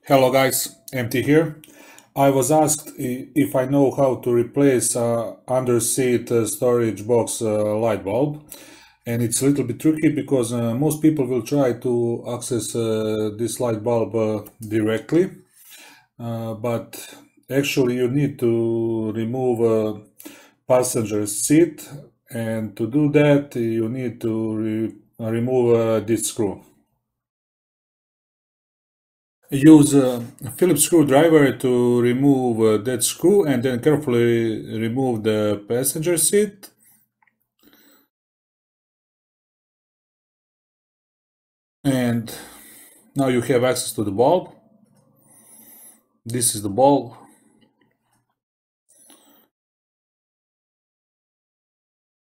Hello guys, MT here. I was asked if I know how to replace under-seat storage box light bulb, and it's a little bit tricky because most people will try to access this light bulb directly, but actually you need to remove a passenger seat, and to do that you need to remove this screw. Use a Phillips screwdriver to remove that screw and then carefully remove the passenger seat. And now you have access to the bulb. This is the bulb.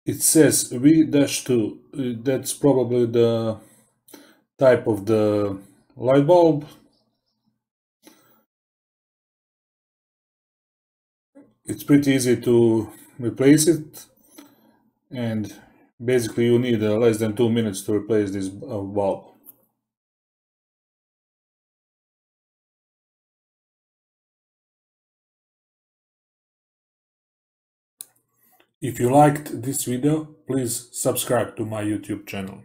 It says V-2. That's probably the type of the light bulb. It's pretty easy to replace it, and basically you need less than 2 minutes to replace this bulb. If you liked this video, please subscribe to my YouTube channel.